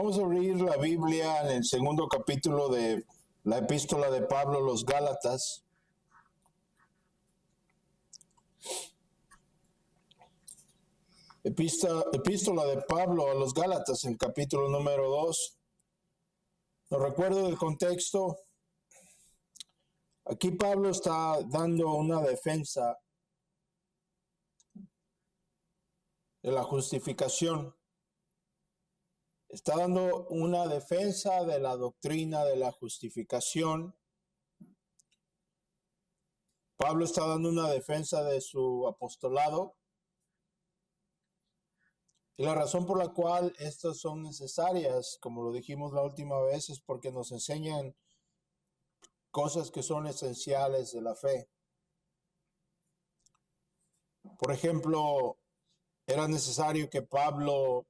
Vamos a abrir la Biblia en el segundo capítulo de la epístola de Pablo a los Gálatas. Epístola de Pablo a los Gálatas, el capítulo número 2. No recuerdo el contexto. Aquí Pablo está dando una defensa de la justificación. Está dando una defensa de la doctrina de la justificación. Pablo está dando una defensa de su apostolado. Y la razón por la cual estas son necesarias, como lo dijimos la última vez, es porque nos enseñan cosas que son esenciales de la fe. Por ejemplo, era necesario que Pablo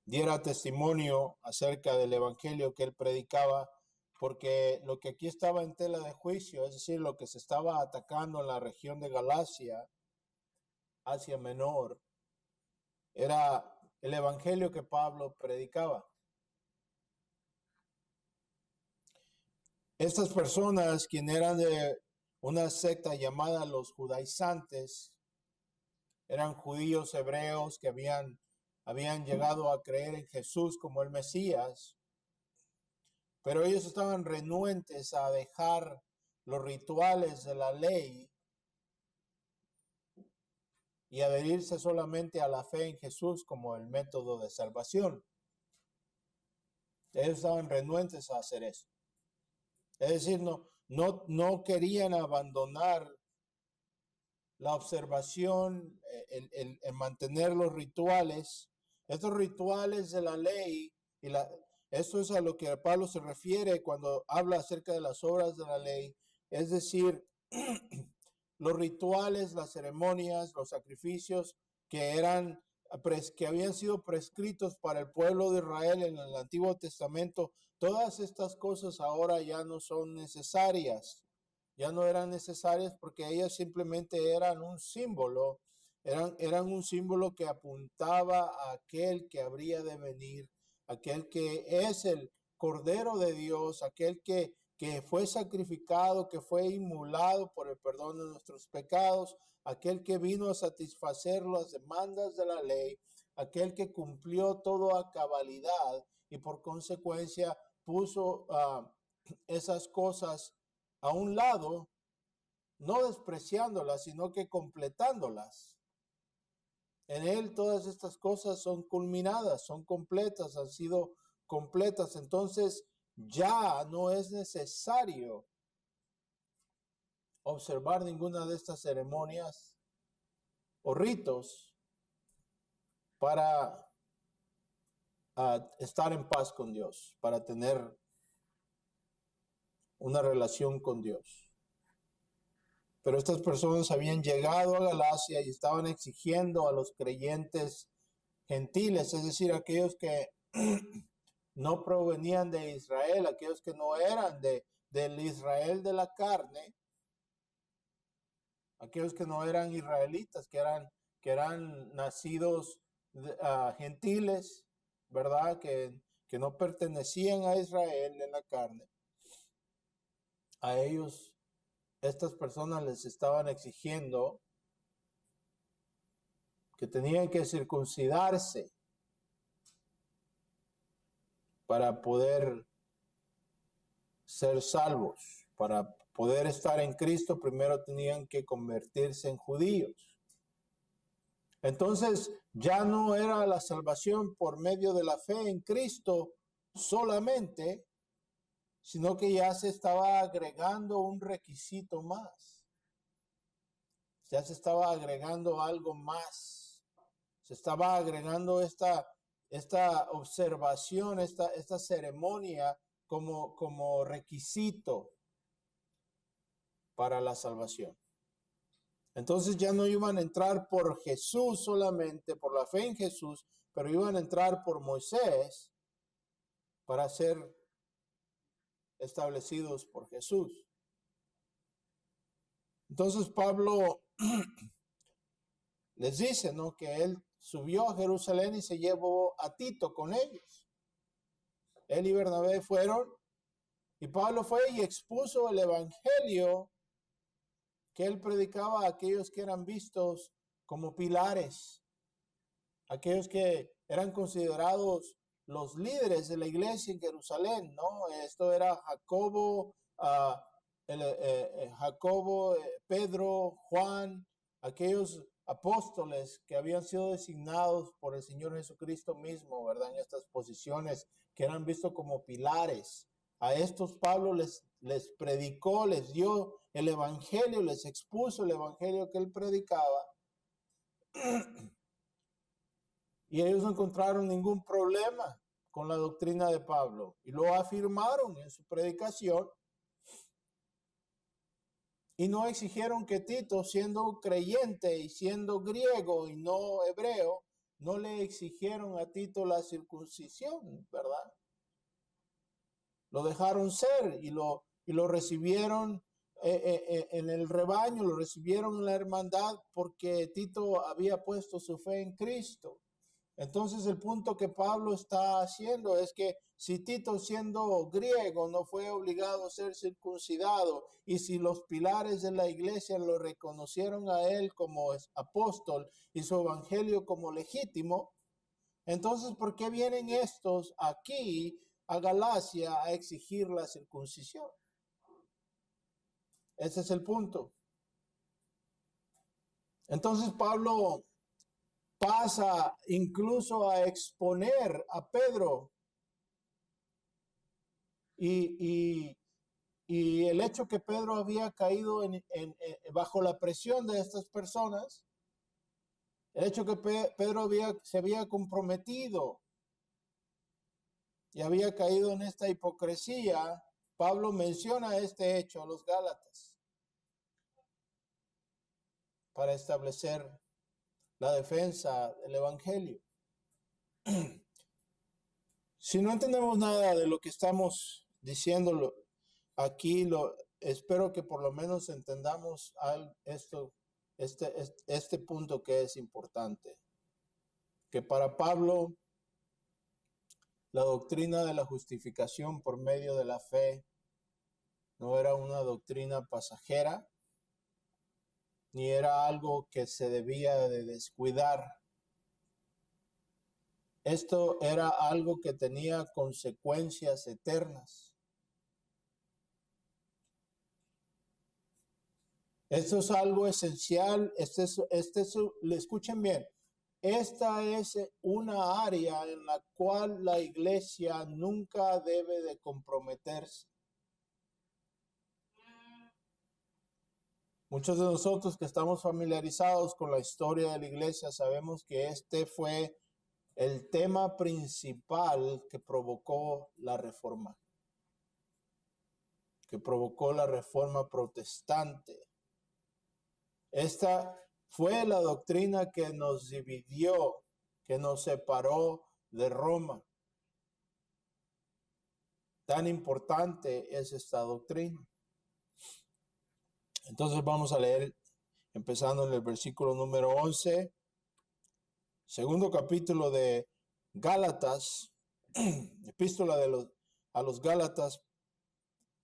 diera testimonio acerca del evangelio que él predicaba, porque lo que aquí estaba en tela de juicio, es decir, lo que se estaba atacando en la región de Galacia, Asia Menor, era el evangelio que Pablo predicaba. Estas personas, quienes eran de una secta llamada los judaizantes, eran judíos hebreos que habían llegado a creer en Jesús como el Mesías, pero ellos estaban renuentes a dejar los rituales de la ley y adherirse solamente a la fe en Jesús como el método de salvación. Ellos estaban renuentes a hacer eso. Es decir, no querían abandonar la observación, el mantener los rituales, estos rituales de la ley, esto es a lo que Pablo se refiere cuando habla acerca de las obras de la ley, es decir, los rituales, las ceremonias, los sacrificios que habían sido prescritos para el pueblo de Israel en el Antiguo Testamento, todas estas cosas ahora ya no son necesarias. Ya no eran necesarias porque ellas simplemente eran un símbolo, eran un símbolo que apuntaba a aquel que habría de venir, aquel que es el Cordero de Dios, aquel que fue sacrificado, que fue inmolado por el perdón de nuestros pecados, aquel que vino a satisfacer las demandas de la ley, aquel que cumplió todo a cabalidad y por consecuencia puso esas cosas a un lado, no despreciándolas, sino que completándolas. En él todas estas cosas son culminadas, son completas, han sido completas. Entonces ya no es necesario observar ninguna de estas ceremonias o ritos para estar en paz con Dios, para tener una relación con Dios. Pero estas personas habían llegado a Galacia y estaban exigiendo a los creyentes gentiles, es decir, aquellos que no provenían de Israel, aquellos que no eran del Israel de la carne, aquellos que no eran israelitas, que eran nacidos gentiles, ¿verdad? Que no pertenecían a Israel en la carne. A ellos, estas personas les estaban exigiendo que tenían que circuncidarse para poder ser salvos. Para poder estar en Cristo, primero tenían que convertirse en judíos. Entonces, ya no era la salvación por medio de la fe en Cristo solamente, sino que ya se estaba agregando un requisito más. Ya se estaba agregando algo más. Se estaba agregando esta observación, esta ceremonia como requisito para la salvación. Entonces ya no iban a entrar por Jesús solamente, por la fe en Jesús, pero iban a entrar por Moisés para ser establecidos por Jesús. Entonces Pablo les dice, ¿no?, que él subió a Jerusalén y se llevó a Tito con ellos. él y Bernabé fueron, y Pablo fue y expuso el evangelio que él predicaba a aquellos que eran vistos como pilares, aquellos que eran considerados los líderes de la iglesia en Jerusalén, ¿no? Esto era Jacobo, Pedro, Juan, aquellos apóstoles que habían sido designados por el Señor Jesucristo mismo, ¿verdad? En estas posiciones que eran vistos como pilares. A estos Pablo les predicó, les dio el evangelio, les expuso el evangelio que él predicaba. Y ellos no encontraron ningún problema con la doctrina de Pablo y lo afirmaron en su predicación y no exigieron que Tito, siendo creyente y siendo griego y no hebreo, no le exigieron a Tito la circuncisión, ¿verdad? Lo dejaron ser y lo recibieron en el rebaño, lo recibieron en la hermandad porque Tito había puesto su fe en Cristo. Entonces el punto que Pablo está haciendo es que si Tito, siendo griego, no fue obligado a ser circuncidado, y si los pilares de la iglesia lo reconocieron a él como apóstol y su evangelio como legítimo, entonces ¿por qué vienen estos aquí a Galacia a exigir la circuncisión? Ese es el punto. Entonces Pablo pasa incluso a exponer a Pedro y el hecho que Pedro había caído bajo la presión de estas personas, el hecho que Pedro se había comprometido y había caído en esta hipocresía, Pablo menciona este hecho a los Gálatas para establecer la defensa del evangelio. Si no entendemos nada de lo que estamos diciendo aquí, espero que por lo menos entendamos este punto que es importante. Que para Pablo, la doctrina de la justificación por medio de la fe no era una doctrina pasajera, ni era algo que se debía de descuidar. Esto era algo que tenía consecuencias eternas. Esto es algo esencial. Escuchen bien, esta es una área en la cual la iglesia nunca debe de comprometerse. Muchos de nosotros que estamos familiarizados con la historia de la iglesia sabemos que este fue el tema principal que provocó la reforma protestante. Esta fue la doctrina que nos dividió, que nos separó de Roma. Tan importante es esta doctrina. Entonces vamos a leer, empezando en el versículo número 11, segundo capítulo de Gálatas, epístola a los Gálatas,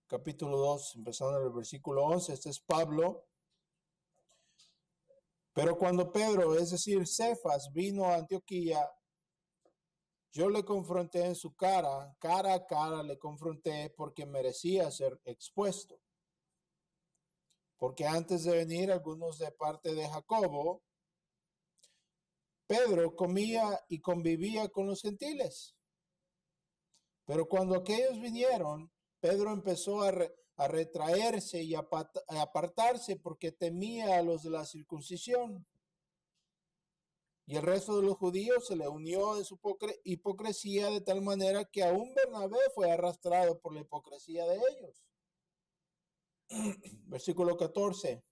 capítulo 2, empezando en el versículo 11. Este es Pablo. Pero cuando Pedro, es decir, Cefas, vino a Antioquía, yo le confronté en su cara a cara le confronté porque merecía ser expuesto. Porque antes de venir algunos de parte de Jacobo, Pedro comía y convivía con los gentiles. Pero cuando aquellos vinieron, Pedro empezó a retraerse y a apartarse porque temía a los de la circuncisión. Y el resto de los judíos se le unió en su hipocresía de tal manera que aún Bernabé fue arrastrado por la hipocresía de ellos. Versículo 14.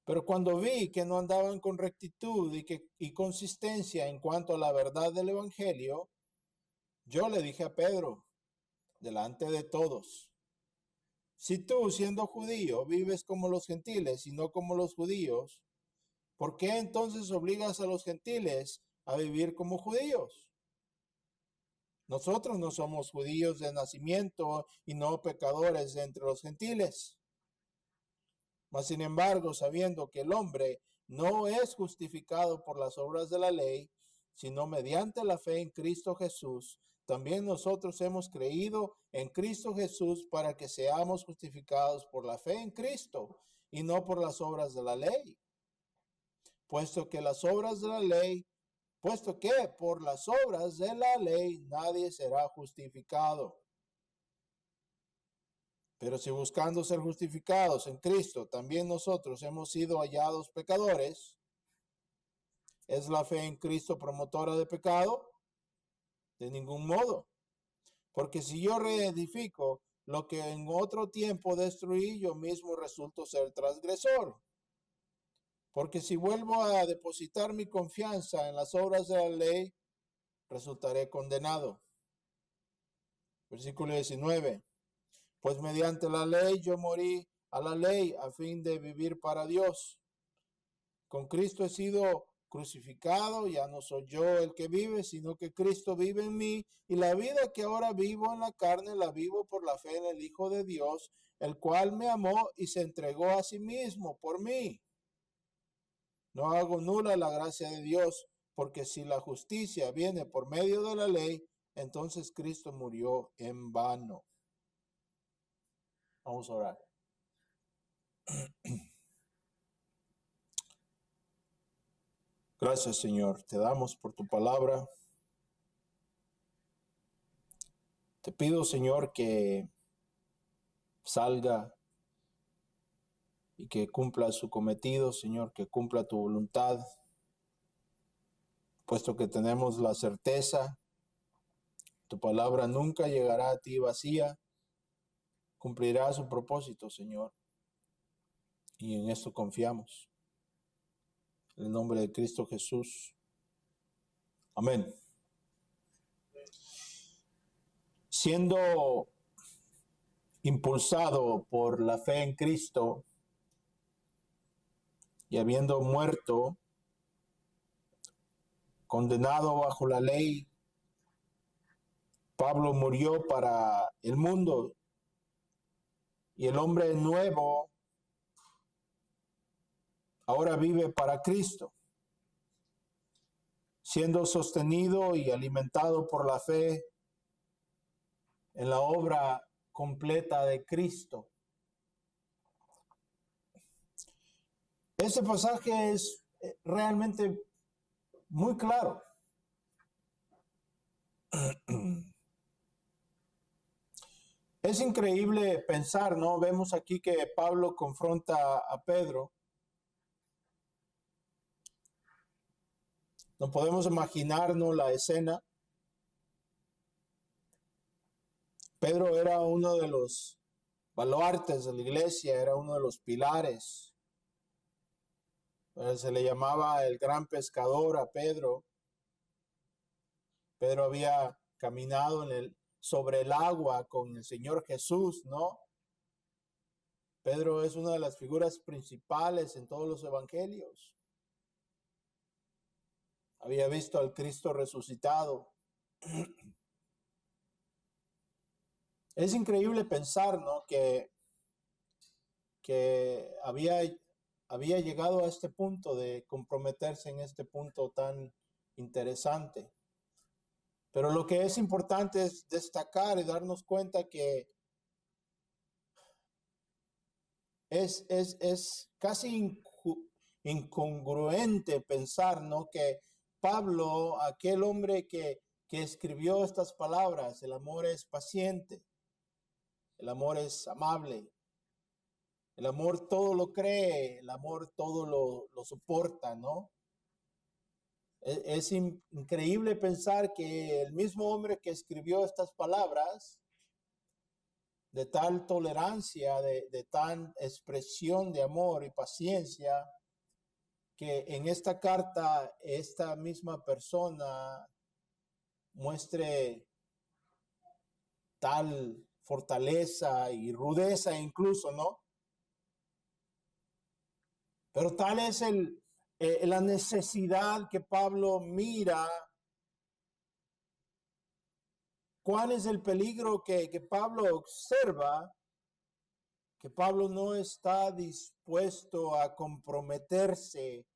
Pero cuando vi que no andaban con rectitud y consistencia en cuanto a la verdad del evangelio, yo le dije a Pedro, delante de todos, si tú, siendo judío, vives como los gentiles y no como los judíos, ¿por qué entonces obligas a los gentiles a vivir como judíos? Nosotros no somos judíos de nacimiento y no pecadores entre los gentiles. Mas sin embargo, sabiendo que el hombre no es justificado por las obras de la ley, sino mediante la fe en Cristo Jesús, también nosotros hemos creído en Cristo Jesús para que seamos justificados por la fe en Cristo y no por las obras de la ley. Puesto que por las obras de la ley nadie será justificado. Pero si buscando ser justificados en Cristo, también nosotros hemos sido hallados pecadores, ¿es la fe en Cristo promotora de pecado? De ningún modo. Porque si yo reedifico lo que en otro tiempo destruí, yo mismo resulto ser transgresor. Porque si vuelvo a depositar mi confianza en las obras de la ley, resultaré condenado. Versículo 19. Pues mediante la ley yo morí a la ley a fin de vivir para Dios. Con Cristo he sido crucificado, ya no soy yo el que vive, sino que Cristo vive en mí, y la vida que ahora vivo en la carne la vivo por la fe en el Hijo de Dios, el cual me amó y se entregó a sí mismo por mí. No hago nula la gracia de Dios, porque si la justicia viene por medio de la ley, entonces Cristo murió en vano. Vamos a orar. Gracias, Señor. Te damos por tu palabra. Te pido, Señor, que salga y que cumpla su cometido, Señor, que cumpla tu voluntad, puesto que tenemos la certeza, tu palabra nunca llegará a ti vacía, cumplirá su propósito, Señor, y en esto confiamos. En el nombre de Cristo Jesús. Amén. Siendo impulsado por la fe en Cristo y habiendo muerto, condenado bajo la ley, Pablo murió para el mundo y el hombre nuevo ahora vive para Cristo, siendo sostenido y alimentado por la fe en la obra completa de Cristo. Este pasaje es realmente muy claro. Es increíble pensar, ¿no? Vemos aquí que Pablo confronta a Pedro. No podemos imaginarnos la escena. Pedro era uno de los baluartes de la iglesia, era uno de los pilares. Se le llamaba el gran pescador a Pedro. Pedro había caminado sobre el agua con el Señor Jesús, ¿no? Pedro es una de las figuras principales en todos los evangelios. Había visto al Cristo resucitado. Es increíble pensar, ¿no? Que había llegado a este punto de comprometerse en este punto tan interesante. Pero lo que es importante es destacar y darnos cuenta que es casi incongruente pensar, ¿no? Que Pablo, aquel hombre que escribió estas palabras, el amor es paciente, el amor es amable, el amor todo lo cree, el amor todo lo soporta, ¿no? Es increíble pensar que el mismo hombre que escribió estas palabras, de tal tolerancia, de tan expresión de amor y paciencia, que en esta carta esta misma persona muestre tal fortaleza y rudeza incluso, ¿no? Pero tal es la necesidad que Pablo mira ¿Cuál es el peligro que Pablo observa? Que Pablo no está dispuesto a comprometerse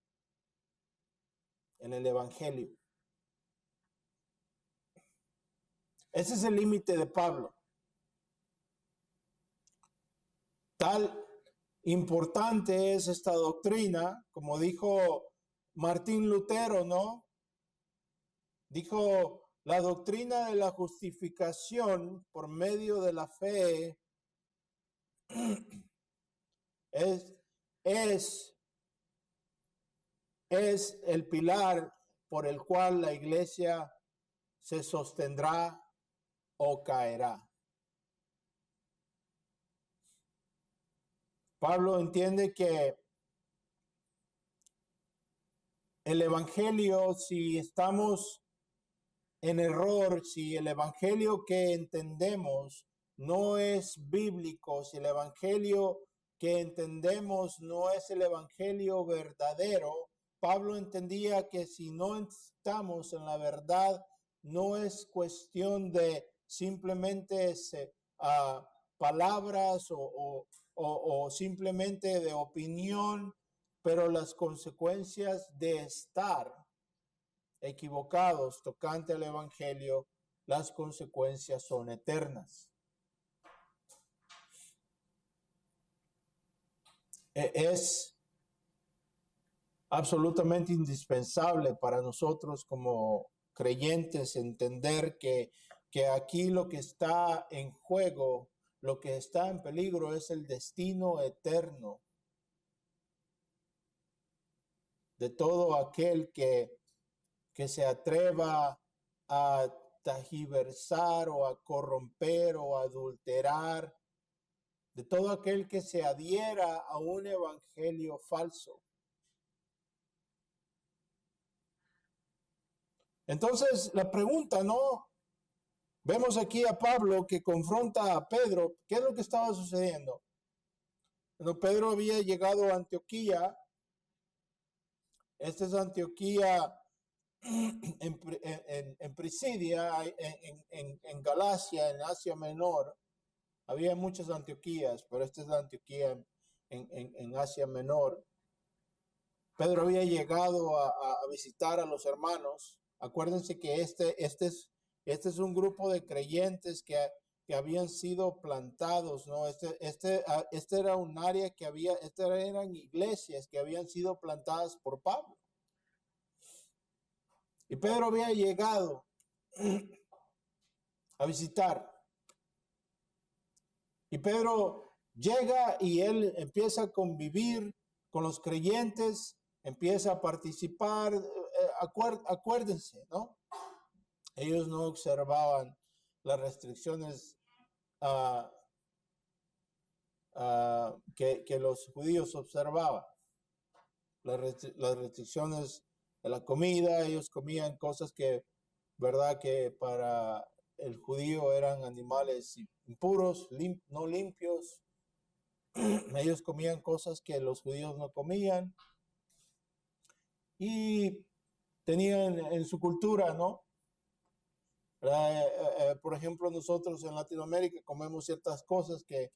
en el evangelio. Ese es el límite de Pablo. Tal importante es esta doctrina, como dijo Martín Lutero, ¿no? Dijo, la doctrina de la justificación por medio de la fe es, es, es el pilar por el cual la iglesia se sostendrá o caerá. Pablo entiende que el evangelio, si estamos en error, si el evangelio que entendemos no es bíblico, si el evangelio que entendemos no es el evangelio verdadero, Pablo entendía que si no estamos en la verdad, no es cuestión de simplemente palabras o simplemente de opinión, pero las consecuencias de estar equivocados tocante al evangelio, las consecuencias son eternas. Es absolutamente indispensable para nosotros como creyentes entender que aquí lo que está en juego, lo que está en peligro es el destino eterno de todo aquel que se atreva a tergiversar o a corromper o a adulterar, de todo aquel que se adhiera a un evangelio falso. Entonces, la pregunta, ¿no? Vemos aquí a Pablo que confronta a Pedro. ¿Qué es lo que estaba sucediendo? Cuando Pedro había llegado a Antioquía, esta es Antioquía en Prisidia, en Galacia, en Asia Menor. Había muchas Antioquías, pero esta es la Antioquía en Asia Menor. Pedro había llegado a visitar a los hermanos. Acuérdense que este es un grupo de creyentes que habían sido plantados, ¿no? Este era un área que eran iglesias que habían sido plantadas por Pablo. Y Pedro había llegado a visitar. Y Pedro llega y él empieza a convivir con los creyentes, empieza a participar. Acuérdense, ¿no? Ellos no observaban las restricciones que los judíos observaban. Las restricciones de la comida, ellos comían cosas que, verdad, que para el judío eran animales impuros, no limpios. Ellos comían cosas que los judíos no comían. Y tenían en su cultura, ¿no? Por ejemplo, nosotros en Latinoamérica comemos ciertas cosas que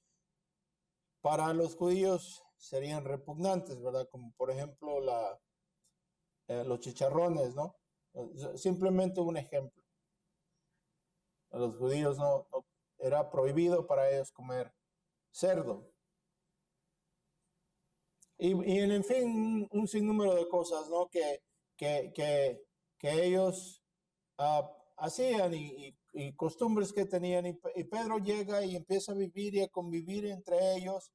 para los judíos serían repugnantes, ¿verdad? Como por ejemplo los chicharrones, ¿no? Simplemente un ejemplo. A los judíos no era prohibido para ellos comer cerdo. Y en fin, un sinnúmero de cosas, ¿no? Que ellos hacían y costumbres que tenían. Y Pedro llega y empieza a vivir y a convivir entre ellos.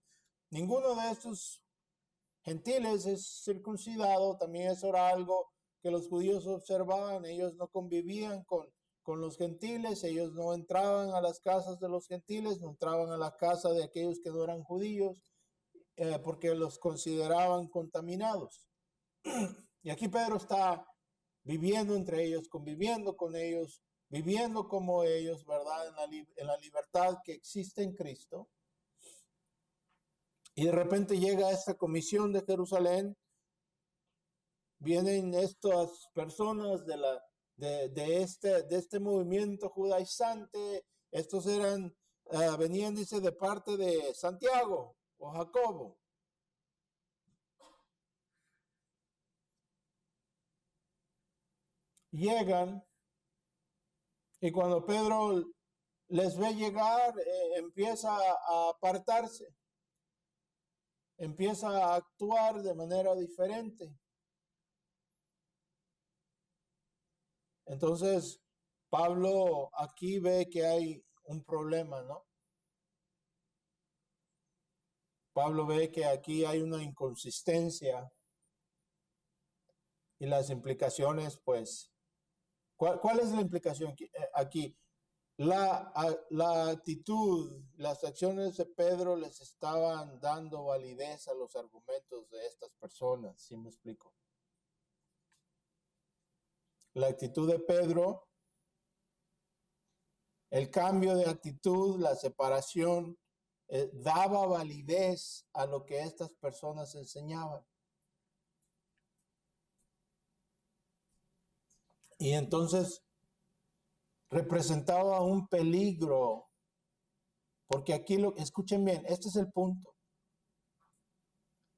Ninguno de estos gentiles es circuncidado, también eso era algo que los judíos observaban. Ellos no convivían con los gentiles, ellos no entraban a las casas de los gentiles, no entraban a la casa de aquellos que no eran judíos, porque los consideraban contaminados. Y aquí Pedro está viviendo entre ellos, conviviendo con ellos, viviendo como ellos, ¿verdad? En la libertad que existe en Cristo. Y de repente llega esta comisión de Jerusalén, vienen estas personas de este movimiento judaizante. Estos venían, dice, de parte de Santiago o Jacobo. Llegan y cuando Pedro les ve llegar, empieza a apartarse, empieza a actuar de manera diferente. Entonces, Pablo aquí ve que hay un problema, ¿no? Pablo ve que aquí hay una inconsistencia y las implicaciones, pues, ¿cuál es la implicación aquí? La actitud, las acciones de Pedro les estaban dando validez a los argumentos de estas personas, ¿sí me explico? La actitud de Pedro, el cambio de actitud, la separación, daba validez a lo que estas personas enseñaban. Y entonces representaba un peligro, porque aquí, escuchen bien, este es el punto.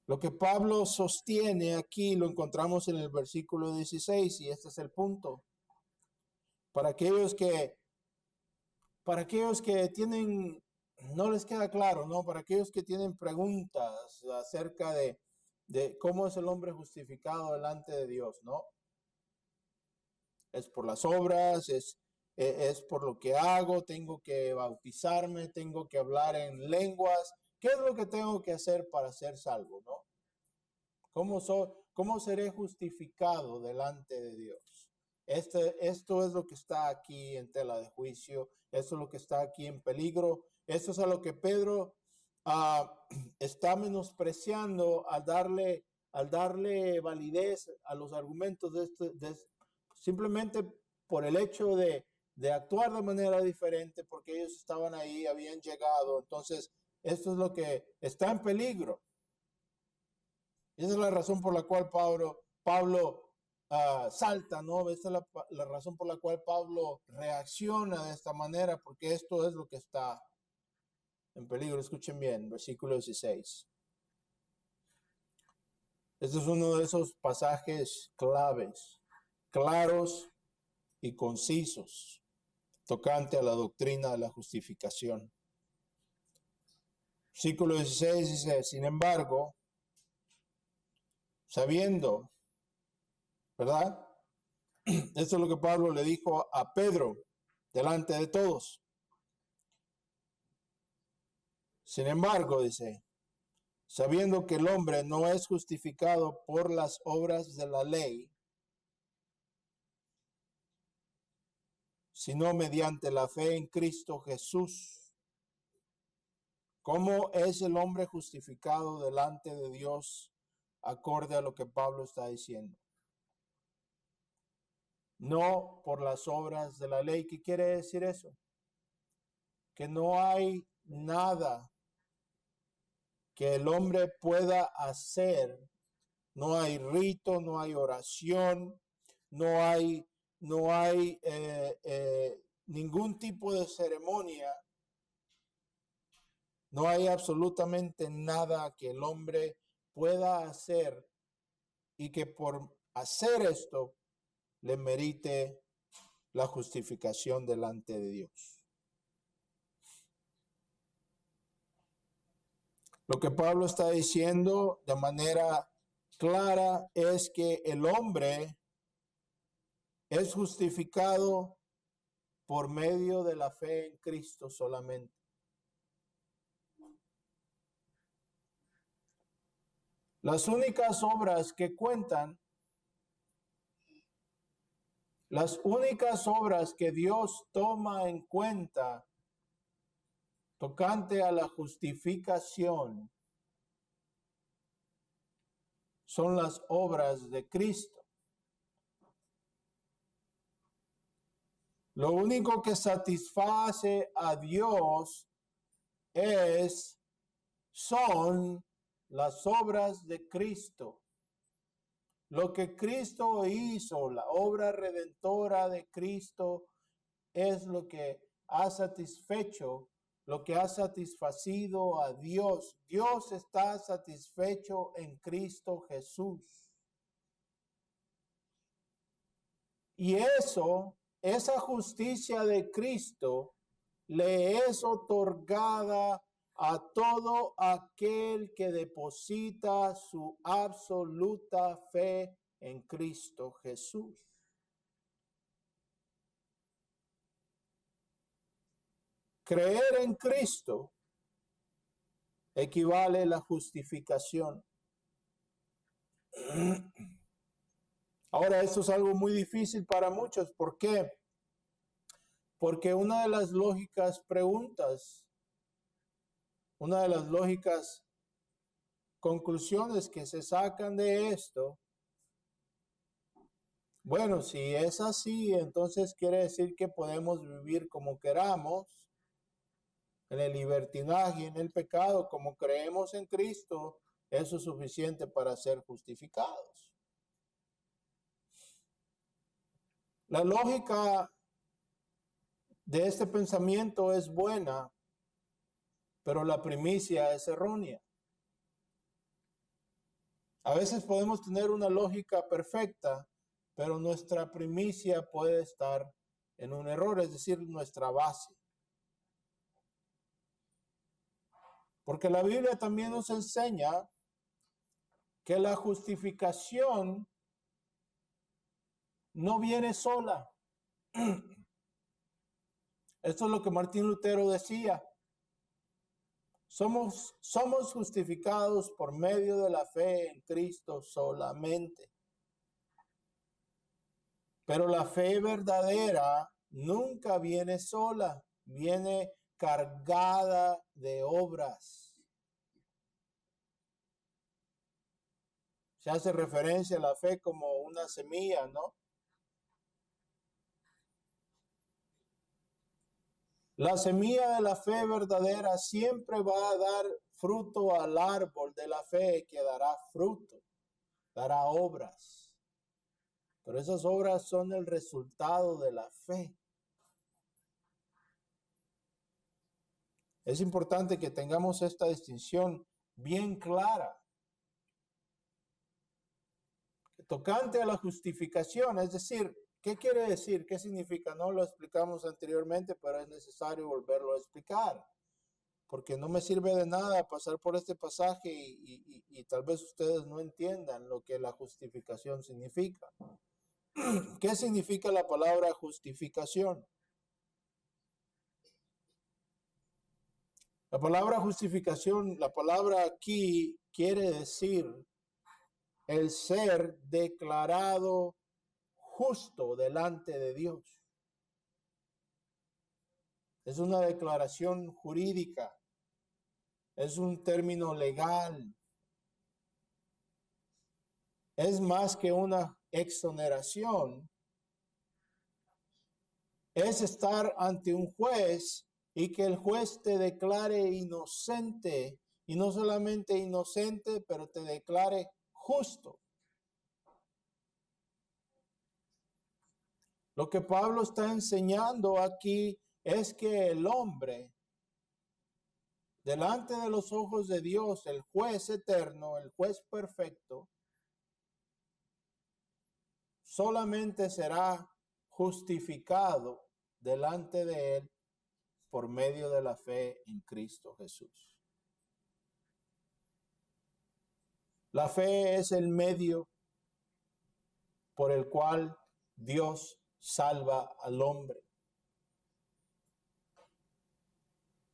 Lo que Pablo sostiene aquí lo encontramos en el versículo 16 y este es el punto. Para aquellos que tienen, no les queda claro, ¿no? Para aquellos que tienen preguntas acerca de cómo es el hombre justificado delante de Dios, ¿no? Es por las obras, es por lo que hago, tengo que bautizarme, tengo que hablar en lenguas. ¿Qué es lo que tengo que hacer para ser salvo, no? ¿Cómo seré justificado delante de Dios? Esto es lo que está aquí en tela de juicio, esto es lo que está aquí en peligro, esto es a lo que Pedro está menospreciando al darle validez a los argumentos simplemente por el hecho de actuar de manera diferente, porque ellos estaban ahí, habían llegado. Entonces, esto es lo que está en peligro. Y esa es la razón por la cual Pablo salta, ¿no? Esa es la razón por la cual Pablo reacciona de esta manera, porque esto es lo que está en peligro. Escuchen bien, versículo 16. Este es uno de esos pasajes claves, claros y concisos, tocante a la doctrina de la justificación. Versículo 16 dice, sin embargo, sabiendo, ¿verdad? Esto es lo que Pablo le dijo a Pedro delante de todos. Sin embargo, dice, sabiendo que el hombre no es justificado por las obras de la ley, sino mediante la fe en Cristo Jesús. ¿Cómo es el hombre justificado delante de Dios acorde a lo que Pablo está diciendo? No por las obras de la ley. ¿Qué quiere decir eso? Que no hay nada que el hombre pueda hacer. No hay rito, no hay oración, no hay ningún tipo de ceremonia. No hay absolutamente nada que el hombre pueda hacer y que por hacer esto le merite la justificación delante de Dios. Lo que Pablo está diciendo de manera clara es que el hombre es justificado por medio de la fe en Cristo solamente. Las únicas obras que cuentan, las únicas obras que Dios toma en cuenta tocante a la justificación son las obras de Cristo. Lo único que satisface a Dios son las obras de Cristo. Lo que Cristo hizo, la obra redentora de Cristo, es lo que ha satisfecho, lo que ha satisfacido a Dios. Dios está satisfecho en Cristo Jesús. Y eso, esa justicia de Cristo, le es otorgada a todo aquel que deposita su absoluta fe en Cristo Jesús. Creer en Cristo equivale a la justificación. Ahora, esto es algo muy difícil para muchos. ¿Por qué? Porque una de las lógicas preguntas, una de las lógicas conclusiones que se sacan de esto, bueno, si es así, entonces quiere decir que podemos vivir como queramos, en el libertinaje, en el pecado, como creemos en Cristo, eso es suficiente para ser justificados. La lógica de este pensamiento es buena, pero la primicia es errónea. A veces podemos tener una lógica perfecta, pero nuestra primicia puede estar en un error, es decir, nuestra base. Porque la Biblia también nos enseña que la justificación no viene sola. Esto es lo que Martín Lutero decía. Somos justificados por medio de la fe en Cristo solamente. Pero la fe verdadera nunca viene sola, viene cargada de obras. Se hace referencia a la fe como una semilla, ¿no? La semilla de la fe verdadera siempre va a dar fruto al árbol de la fe que dará fruto, dará obras. Pero esas obras son el resultado de la fe. Es importante que tengamos esta distinción bien clara. Tocante a la justificación, es decir, ¿qué quiere decir? ¿Qué significa? No lo explicamos anteriormente, pero es necesario volverlo a explicar, porque no me sirve de nada pasar por este pasaje y tal vez ustedes no entiendan lo que la justificación significa. ¿Qué significa la palabra justificación? La palabra justificación, la palabra aquí quiere decir el ser declarado justo delante de Dios. Es una declaración jurídica, es un término legal, es más que una exoneración, es estar ante un juez y que el juez te declare inocente, y no solamente inocente, pero te declare justo. Lo que Pablo está enseñando aquí es que el hombre, delante de los ojos de Dios, el juez eterno, el juez perfecto, solamente será justificado delante de él por medio de la fe en Cristo Jesús. La fe es el medio por el cual Dios salva al hombre.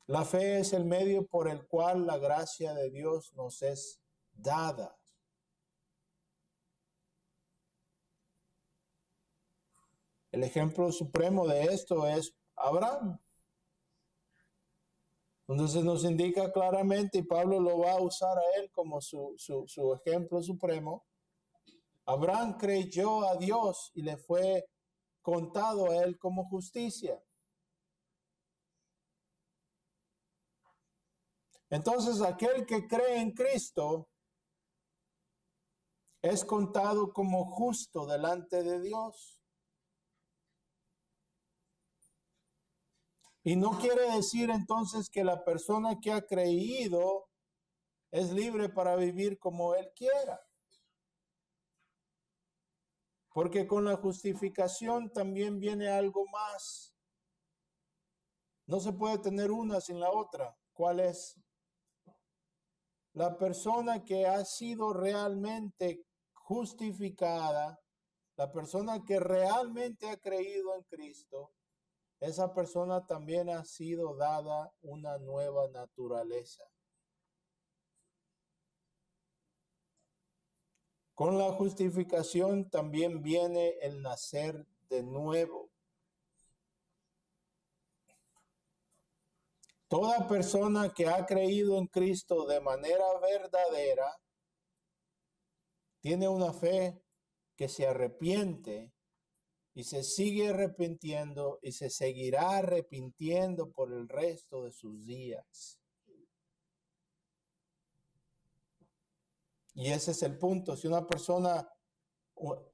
La fe es el medio por el cual la gracia de Dios nos es dada. El ejemplo supremo de esto es Abraham. Entonces nos indica claramente, y Pablo lo va a usar a él como su ejemplo supremo. Abraham creyó a Dios y le fue contado a él como justicia. Entonces aquel que cree en Cristo es contado como justo delante de Dios. Y no quiere decir entonces que la persona que ha creído es libre para vivir como él quiera. Porque con la justificación también viene algo más. No se puede tener una sin la otra. ¿Cuál es? La persona que ha sido realmente justificada, la persona que realmente ha creído en Cristo, esa persona también ha sido dada una nueva naturaleza. Con la justificación también viene el nacer de nuevo. Toda persona que ha creído en Cristo de manera verdadera tiene una fe que se arrepiente y se sigue arrepintiendo y se seguirá arrepintiendo por el resto de sus días. Y ese es el punto. Si una persona,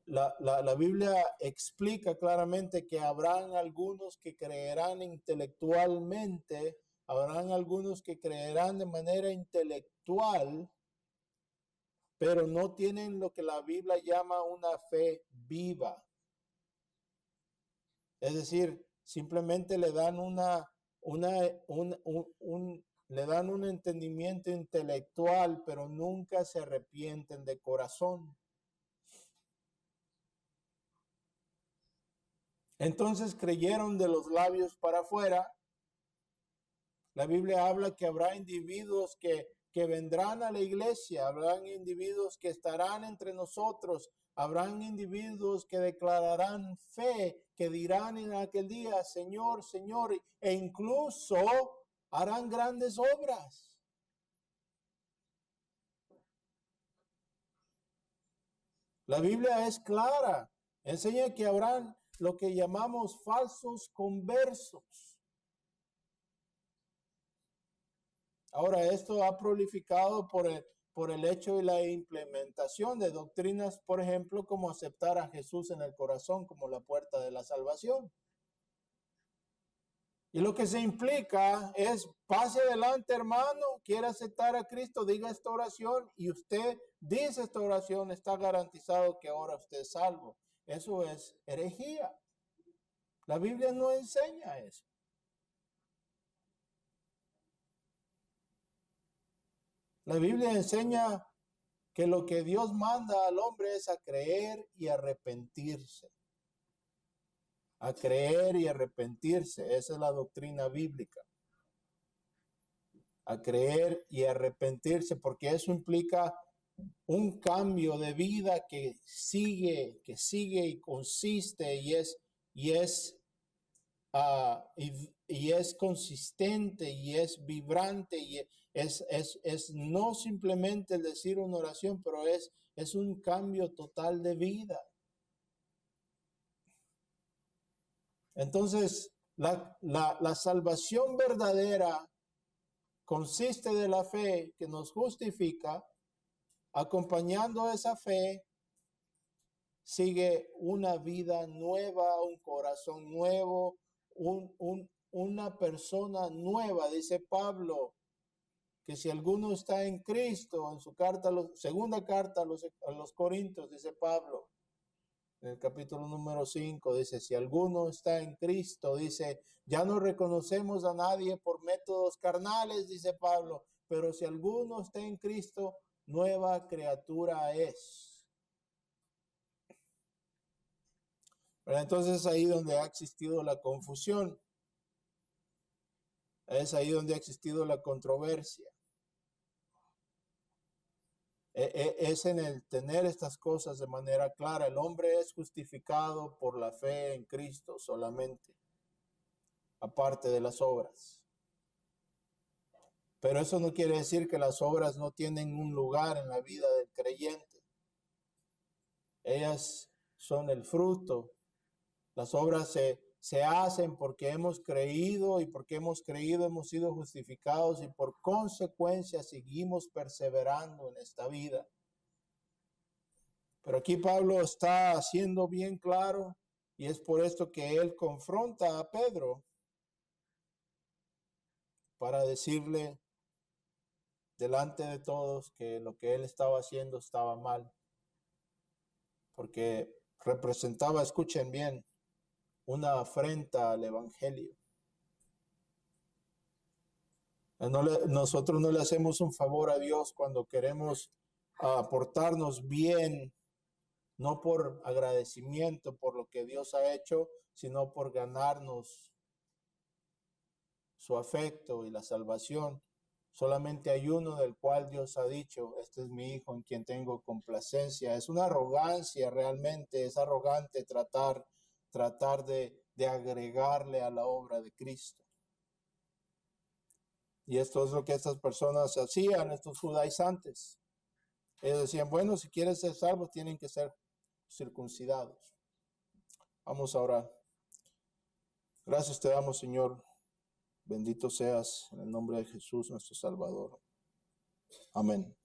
la Biblia explica claramente que habrán algunos que creerán intelectualmente, habrán algunos que creerán de manera intelectual, pero no tienen lo que la Biblia llama una fe viva. Es decir, simplemente le dan le dan un entendimiento intelectual, pero nunca se arrepienten de corazón. Entonces creyeron de los labios para afuera. La Biblia habla que habrá individuos que vendrán a la iglesia, habrán individuos que estarán entre nosotros, habrán individuos que declararán fe, que dirán en aquel día, Señor, Señor, e incluso harán grandes obras. La Biblia es clara, enseña que habrán lo que llamamos falsos conversos. Ahora, esto ha prolificado por el hecho y la implementación de doctrinas, por ejemplo, como aceptar a Jesús en el corazón como la puerta de la salvación. Y lo que se implica es, pase adelante, hermano, quiere aceptar a Cristo, diga esta oración y usted dice esta oración, está garantizado que ahora usted es salvo. Eso es herejía. La Biblia no enseña eso. La Biblia enseña que lo que Dios manda al hombre es a creer y arrepentirse. A creer y arrepentirse. Esa es la doctrina bíblica. A creer y arrepentirse, porque eso implica un cambio de vida que sigue y consiste y es consistente y es vibrante y es no simplemente el decir una oración, pero es un cambio total de vida. Entonces, la salvación verdadera consiste de la fe que nos justifica. Acompañando esa fe, sigue una vida nueva, un corazón nuevo, una persona nueva. Dice Pablo que si alguno está en Cristo, en su carta, segunda carta a los Corintios, dice Pablo, en el capítulo número 5, dice, si alguno está en Cristo, dice, ya no reconocemos a nadie por métodos carnales, dice Pablo, pero si alguno está en Cristo, nueva criatura es. Pero entonces ahí donde ha existido la confusión, es ahí donde ha existido la controversia. Es en el tener estas cosas de manera clara. El hombre es justificado por la fe en Cristo solamente, aparte de las obras. Pero eso no quiere decir que las obras no tienen un lugar en la vida del creyente. Ellas son el fruto. Las obras se hacen porque hemos creído y porque hemos creído hemos sido justificados y por consecuencia seguimos perseverando en esta vida. Pero aquí Pablo está haciendo bien claro, y es por esto que él confronta a Pedro para decirle delante de todos que lo que él estaba haciendo estaba mal, porque representaba, escuchen bien, una afrenta al evangelio. Nosotros no le hacemos un favor a Dios cuando queremos portarnos bien, no por agradecimiento por lo que Dios ha hecho, sino por ganarnos su afecto y la salvación. Solamente hay uno del cual Dios ha dicho, este es mi hijo en quien tengo complacencia. Es una arrogancia realmente, es arrogante tratar de agregarle a la obra de Cristo. Y esto es lo que estas personas hacían, estos judaizantes. Ellos decían, bueno, si quieren ser salvos, tienen que ser circuncidados. Vamos a orar. Gracias te damos, Señor. Bendito seas en el nombre de Jesús, nuestro Salvador. Amén.